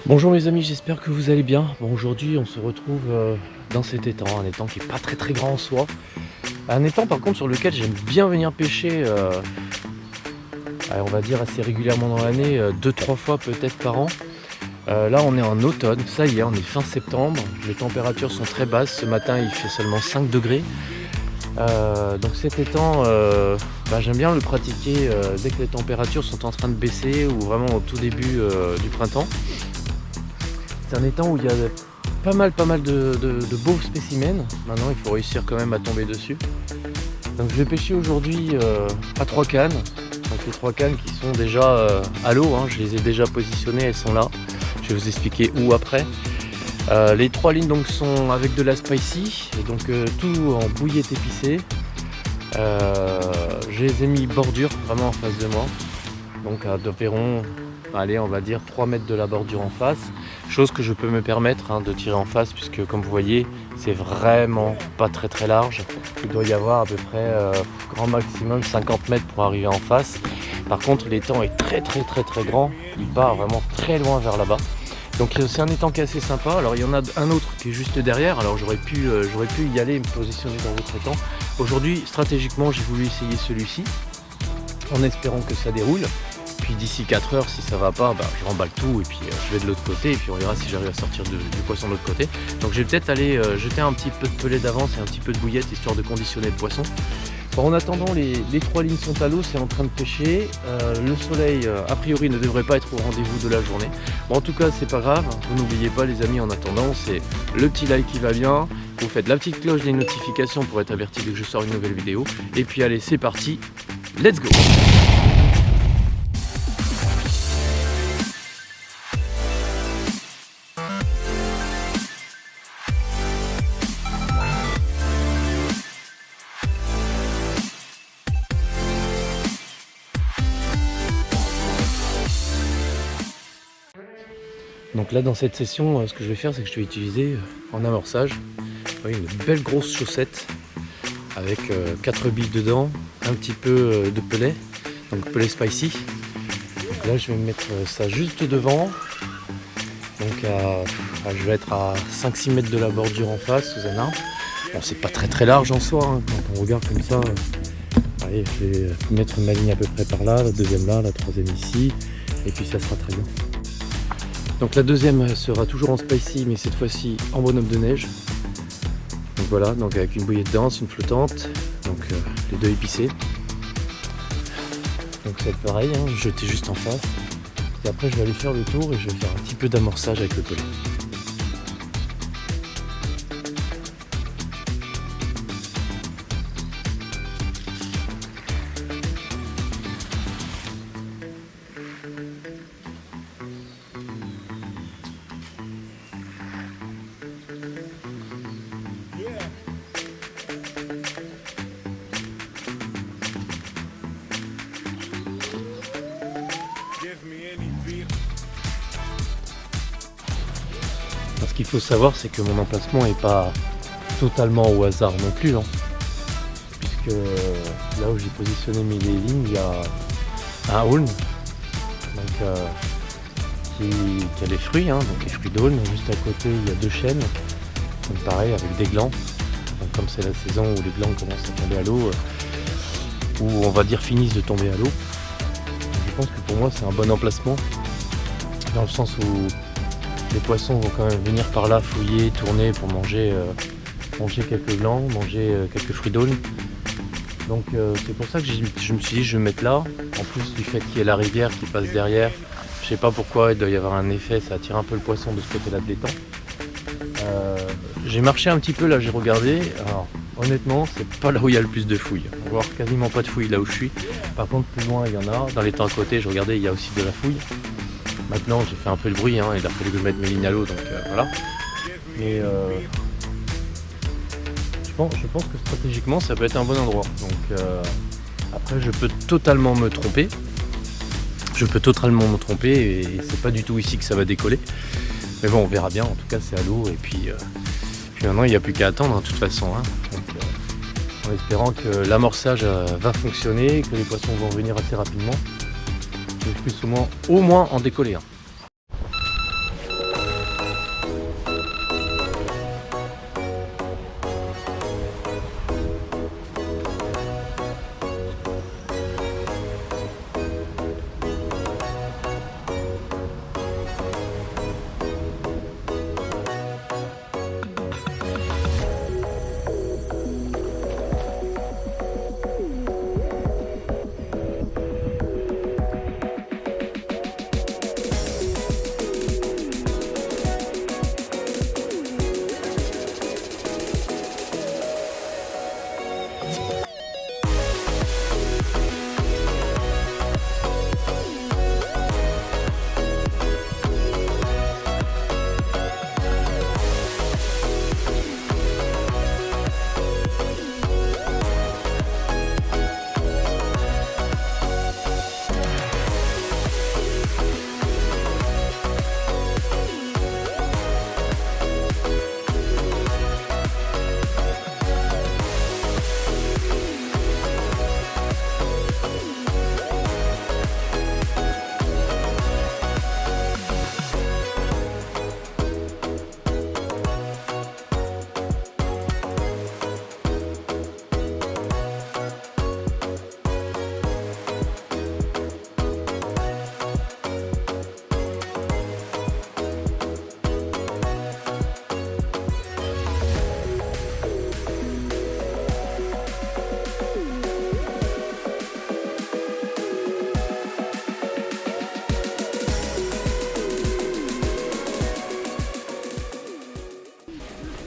Bonjour mes amis, j'espère que vous allez bien. Bon, aujourd'hui on se retrouve dans cet étang, un étang qui est pas très grand en soi. Un étang par contre sur lequel j'aime bien venir pêcher, on va dire assez régulièrement dans l'année, 2-3 fois peut-être par an. Là on est en automne, ça y est, on est fin septembre, les températures sont très basses, ce matin il fait seulement 5 degrés. Donc cet étang, j'aime bien le pratiquer dès que les températures sont en train de baisser ou vraiment au tout début du printemps. C'est un étang où il y a pas mal de beaux spécimens. Maintenant il faut réussir quand même à tomber dessus. Donc je vais pêcher aujourd'hui à 3 cannes. Donc les 3 cannes qui sont déjà à l'eau, hein. Je les ai déjà positionnées, elles sont là. Je vais vous expliquer où après. Les 3 lignes donc sont avec de la spicy, et donc tout en bouillette épicée. Je les ai mis bordure vraiment en face de moi. Donc à d'environ, allez, on va dire 3 mètres de la bordure en face. Chose que je peux me permettre de tirer en face, puisque comme vous voyez, c'est vraiment pas très large. Il doit y avoir à peu près grand maximum 50 mètres pour arriver en face. Par contre, l'étang est très grand. Il part vraiment très loin vers là-bas. Donc c'est un étang qui est assez sympa. Alors il y en a un autre qui est juste derrière. Alors j'aurais pu y aller et me positionner dans l'autre étang. Aujourd'hui, stratégiquement, j'ai voulu essayer celui-ci, en espérant que ça déroule. Puis d'ici 4 heures, si ça va pas, je remballe tout et puis je vais de l'autre côté et puis on verra si j'arrive à sortir du poisson de l'autre côté. Donc je vais peut-être aller jeter un petit peu de pellet d'avance et un petit peu de bouillette histoire de conditionner le poisson. Bon, en attendant, les 3 lignes sont à l'eau, c'est en train de pêcher. Le soleil, a priori, ne devrait pas être au rendez-vous de la journée. Bon, en tout cas, c'est pas grave. Vous n'oubliez pas, les amis, en attendant, c'est le petit like qui va bien. Vous faites la petite cloche des notifications pour être averti dès que je sors une nouvelle vidéo. Et puis allez, c'est parti. Let's go! Donc là dans cette session, ce que je vais faire, c'est que je vais utiliser en amorçage une belle grosse chaussette avec 4 billes dedans, un petit peu de pellet, donc pellet spicy. Donc là je vais mettre ça juste devant. Donc je vais être à 5-6 mètres de la bordure en face sous un arbre. Bon, c'est pas très large en soi, hein. Quand on regarde comme ça, allez, je vais mettre ma ligne à peu près par là, la deuxième là, la troisième ici, et puis ça sera très bien. Donc la deuxième sera toujours en spicy, mais cette fois-ci en bonhomme de neige. Donc voilà, donc avec une bouillette dense, une flottante, donc les deux épicés. Donc ça va être pareil, hein, jeter juste en face. Et après je vais aller faire le tour et je vais faire un petit peu d'amorçage avec le pellet. Ce qu'il faut savoir, c'est que mon emplacement n'est pas totalement au hasard non plus, hein, puisque là où j'ai positionné mes lignes, il y a un aulne qui a les fruits, hein, donc les fruits d'aulne. Juste à côté, il y a 2 chênes, donc pareil avec des glands. Donc comme c'est la saison où les glands commencent à tomber à l'eau, ou on va dire finissent de tomber à l'eau, je pense que pour moi c'est un bon emplacement, dans le sens où les poissons vont quand même venir par là fouiller, tourner pour manger quelques glands, manger quelques fruits d'aulne. Donc c'est pour ça que je me suis dit je vais me mettre là. En plus du fait qu'il y ait la rivière qui passe derrière, je sais pas pourquoi il doit y avoir un effet, ça attire un peu le poisson de ce côté-là de l'étang. J'ai marché un petit peu là, j'ai regardé. Alors honnêtement, c'est pas là où il y a le plus de fouilles. On va voir quasiment pas de fouilles là où je suis. Par contre plus loin il y en a. Dans l'étang à côté, je regardais, il y a aussi de la fouille. Maintenant j'ai fait un peu le bruit, hein, il a fallu que je mette mes lignes à l'eau, donc voilà. Mais je pense que stratégiquement ça peut être un bon endroit. Donc après je peux totalement me tromper. Et c'est pas du tout ici que ça va décoller. Mais bon, on verra bien, en tout cas c'est à l'eau et puis maintenant il n'y a plus qu'à attendre, hein, de toute façon. Hein. Donc, en espérant que l'amorçage va fonctionner, que les poissons vont venir assez rapidement. Et plus ou moins, au moins en décoller un.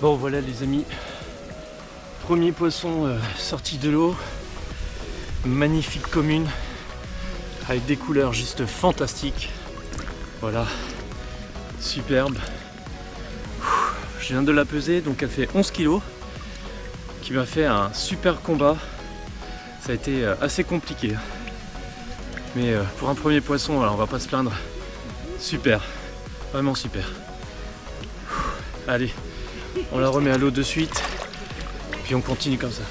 Bon voilà les amis, premier poisson sorti de l'eau, magnifique commune, avec des couleurs juste fantastiques. Voilà, superbe. Je viens de la peser, donc elle fait 11 kg, qui m'a fait un super combat. Ça a été assez compliqué, mais pour un premier poisson, alors on va pas se plaindre. Super, vraiment super. Allez, on la remet à l'eau de suite, puis on continue comme ça.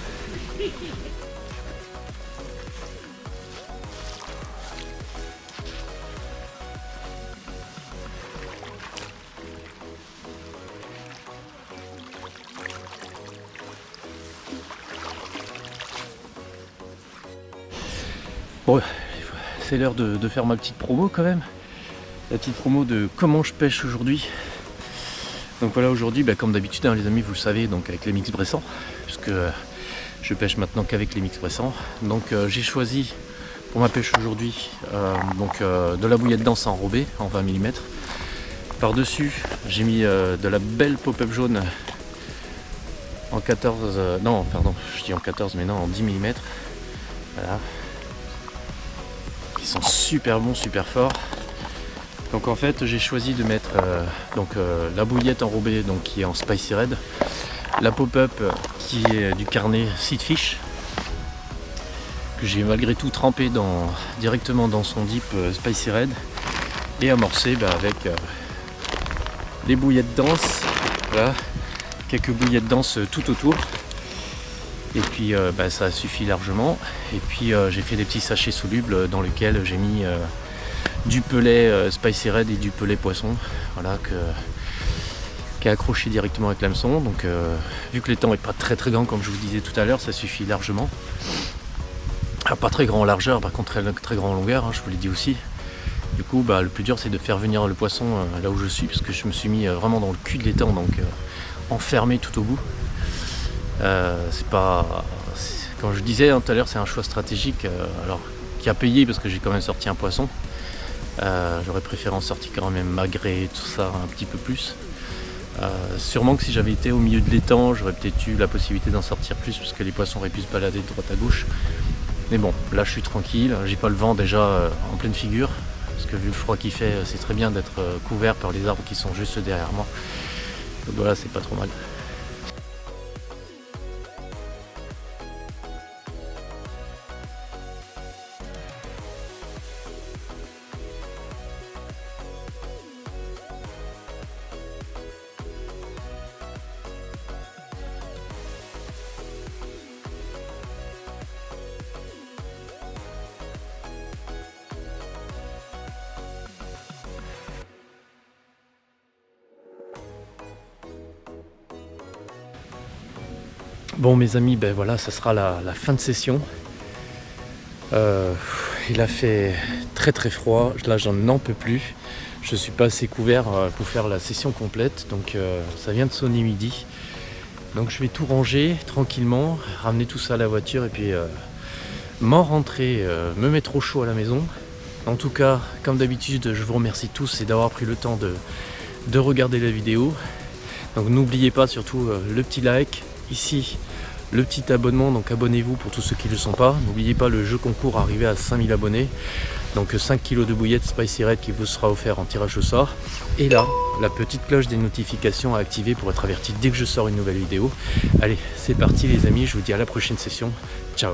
Bon, c'est l'heure de faire ma petite promo quand même. La petite promo de comment je pêche aujourd'hui. Donc voilà, aujourd'hui, comme d'habitude, les amis, vous le savez, donc avec les mix bressants, puisque je pêche maintenant qu'avec les mix bressants. Donc j'ai choisi pour ma pêche aujourd'hui de la bouillette dense enrobée en 20 mm. Par-dessus, j'ai mis de la belle pop-up jaune en 14, non pardon, je dis en 14 mais non, en 10 mm. Voilà. Qui sont super bons, super forts. Donc en fait j'ai choisi de mettre la bouillette enrobée donc, qui est en Spicy Red, la pop-up qui est du carnet Seedfish, que j'ai malgré tout trempé directement dans son dip Spicy Red, et amorcé avec les bouillettes denses, voilà, quelques bouillettes denses tout autour. Et puis ça suffit largement. Et puis j'ai fait des petits sachets solubles dans lesquels j'ai mis du pelet Spicy Red et du pelet poisson, voilà, qui est accroché directement avec l'hameçon. Donc vu que l'étang n'est pas très très grand comme je vous disais tout à l'heure, ça suffit largement. Alors, pas très grand en largeur, par contre très grand en longueur, hein, je vous l'ai dit aussi. Du coup le plus dur c'est de faire venir le poisson là où je suis, parce que je me suis mis vraiment dans le cul de l'étang, donc enfermé tout au bout. Comme je disais tout à l'heure, c'est un choix stratégique alors qui a payé, parce que j'ai quand même sorti un poisson. J'aurais préféré en sortir quand même magret, tout ça un petit peu plus. Sûrement que si j'avais été au milieu de l'étang, j'aurais peut-être eu la possibilité d'en sortir plus, parce que les poissons auraient pu se balader de droite à gauche. Mais bon, là je suis tranquille, j'ai pas le vent déjà en pleine figure, parce que vu le froid qu'il fait, c'est très bien d'être couvert par les arbres qui sont juste derrière moi. Donc voilà, c'est pas trop mal. Bon mes amis, voilà, ça sera la fin de session. Il a fait très très froid, là j'en peux plus. Je suis pas assez couvert pour faire la session complète, donc ça vient de sonner midi. Donc je vais tout ranger tranquillement, ramener tout ça à la voiture et puis m'en rentrer, me mettre au chaud à la maison. En tout cas, comme d'habitude, je vous remercie tous et d'avoir pris le temps de regarder la vidéo. Donc n'oubliez pas surtout le petit like, ici le petit abonnement, donc abonnez-vous pour tous ceux qui ne le sont pas. N'oubliez pas le jeu concours arrivé à 5000 abonnés. Donc 5 kg de bouillettes Spicy Red qui vous sera offert en tirage au sort. Et là, la petite cloche des notifications à activer pour être averti dès que je sors une nouvelle vidéo. Allez, c'est parti les amis, je vous dis à la prochaine session. Ciao.